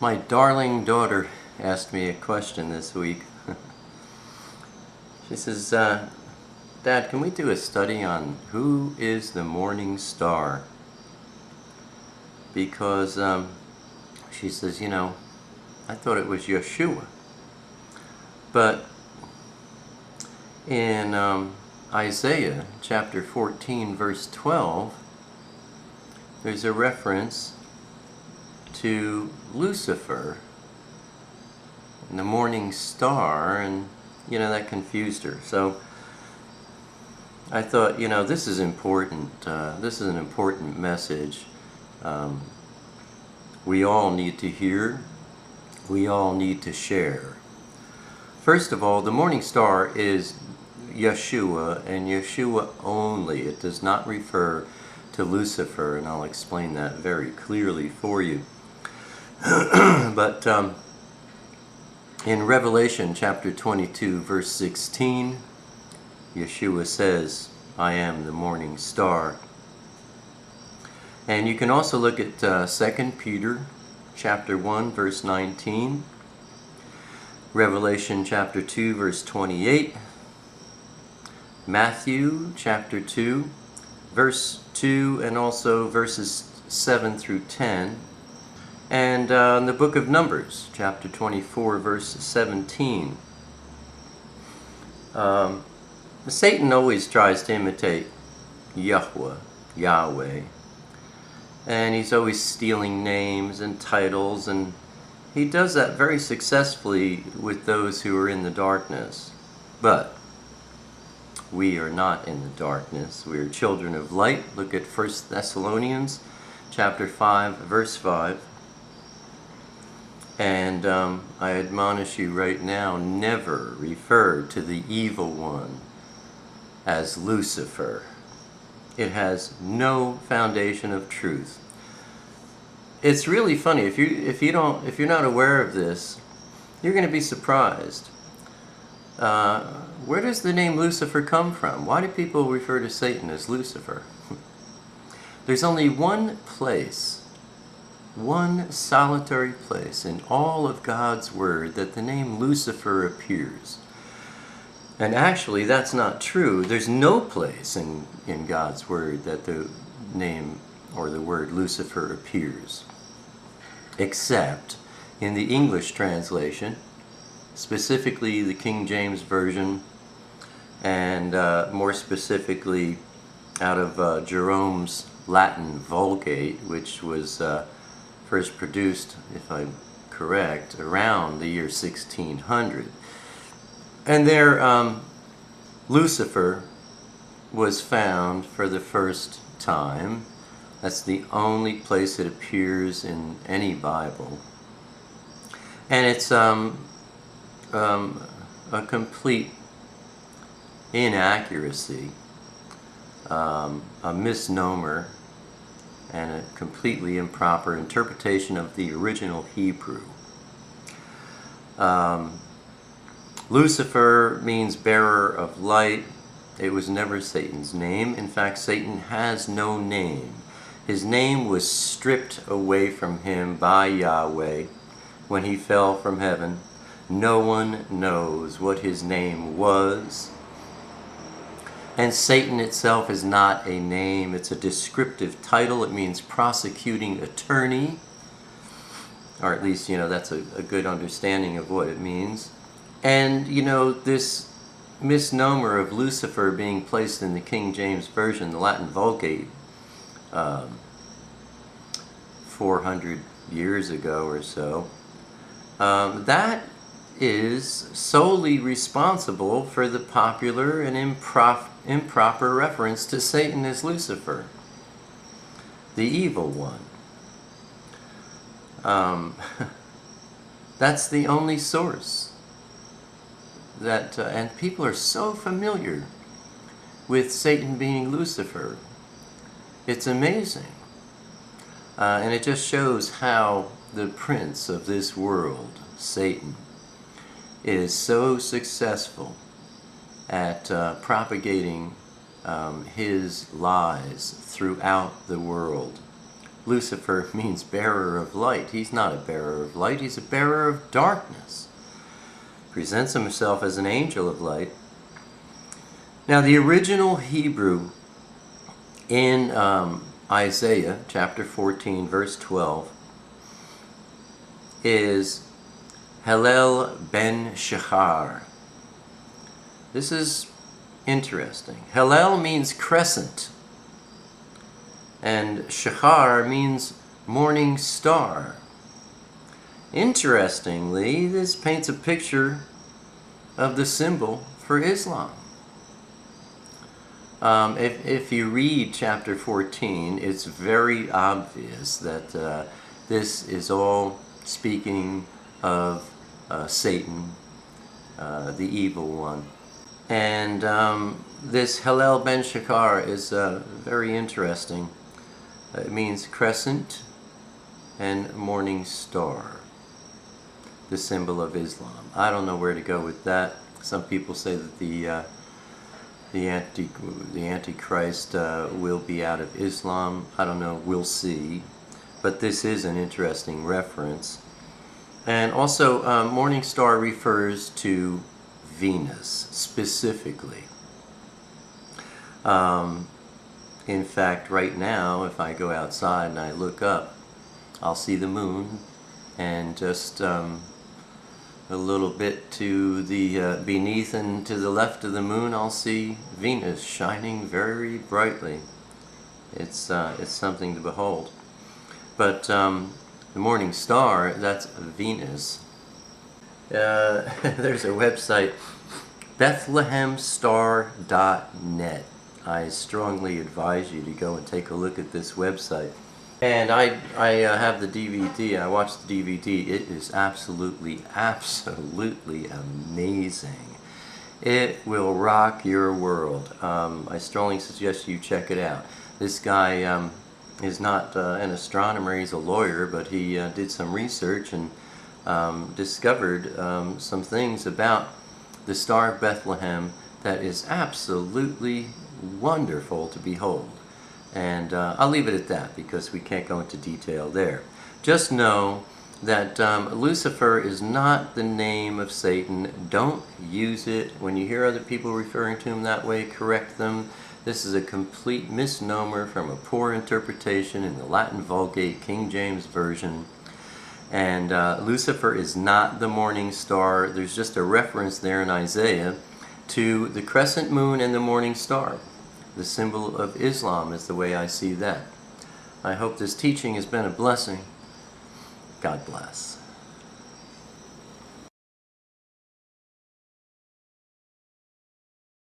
My darling daughter asked me a question this week. She says, Dad, can we do a study on who is the morning star? Because she says, I thought it was Yeshua. But in Isaiah chapter 14 verse 12, there's a reference to Lucifer and the morning star, and that confused her. So I thought, this is important. This is an important message. We all need to hear. We all need to share. First of all, the morning star is Yeshua, and Yeshua only. It does not refer to Lucifer, and I'll explain that very clearly for you. But in Revelation chapter 22 verse 16, Yeshua says, I am the morning star. And you can also look at 2 Peter chapter 1 verse 19, Revelation chapter 2 verse 28, Matthew chapter 2 verse 2, and also verses 7 through 10, and in the book of Numbers chapter 24 verse 17. Satan always tries to imitate Yahweh, and he's always stealing names and titles, and he does that very successfully with those who are in the darkness. But we are not in the darkness. We are children of light. Look at 1 Thessalonians chapter 5 verse 5. And I admonish you right now, never refer to the evil one as Lucifer. It has no foundation of truth. It's really funny. If you're not aware of this, you're going to be surprised. Where does the name Lucifer come from? Why do people refer to Satan as Lucifer? There's only one place, one solitary place in all of God's Word that the name Lucifer appears. And actually, that's not true. There's no place in God's Word that the name or the word Lucifer appears, except in the English translation, specifically the King James Version, and more specifically out of Jerome's Latin Vulgate, which was first produced, if I'm correct, around the year 1600. And there, Lucifer was found for the first time. That's the only place it appears in any Bible. And it's a complete inaccuracy, a misnomer, and a completely improper interpretation of the original Hebrew. Lucifer means bearer of light. It was never Satan's name. In fact, Satan has no name. His name was stripped away from him by Yahweh when he fell from heaven. No one knows what his name was. And Satan itself is not a name. It's a descriptive title. It means prosecuting attorney. Or at least, that's a good understanding of what it means. And, this misnomer of Lucifer being placed in the King James Version, the Latin Vulgate, 400 years ago or so, that is solely responsible for the popular and improper reference to Satan as Lucifer, the evil one. That's the only source that, and people are so familiar with Satan being Lucifer. It's amazing. And it just shows how the prince of this world, Satan, is so successful at propagating his lies throughout the world. Lucifer means bearer of light. He's not a bearer of light, he's a bearer of darkness. Presents himself as an angel of light. Now the original Hebrew in Isaiah chapter 14 verse 12 is Hallel ben Shachar. This is interesting. Hallel means crescent, and Shachar means morning star. Interestingly, this paints a picture of the symbol for Islam. If you read chapter 14, it's very obvious that this is all speaking of Satan, the evil one. And this Hallel ben Shachar is very interesting. It means crescent and morning star, the symbol of Islam. I don't know where to go with that. Some people say that the Antichrist will be out of Islam. I don't know, we'll see. But this is an interesting reference. And also, morning star refers to Venus specifically. In fact, right now, if I go outside and I look up, I'll see the moon, and just a little bit to the beneath and to the left of the moon, I'll see Venus shining very brightly. It's something to behold. But the morning star, that's Venus. There's a website, BethlehemStar.net. I strongly advise you to go and take a look at this website. And I have the DVD. I watched the DVD. It is absolutely amazing. It will rock your world. I strongly suggest you check it out. This guy is not an astronomer, he's a lawyer, but he did some research and discovered some things about the Star of Bethlehem that is absolutely wonderful to behold. And I'll leave it at that because we can't go into detail there. Just know that Lucifer is not the name of Satan. Don't use it. When you hear other people referring to him that way, correct them. This is a complete misnomer from a poor interpretation in the Latin Vulgate King James Version. And Lucifer is not the morning star. There's just a reference there in Isaiah to the crescent moon and the morning star. The symbol of Islam is the way I see that. I hope this teaching has been a blessing. God bless.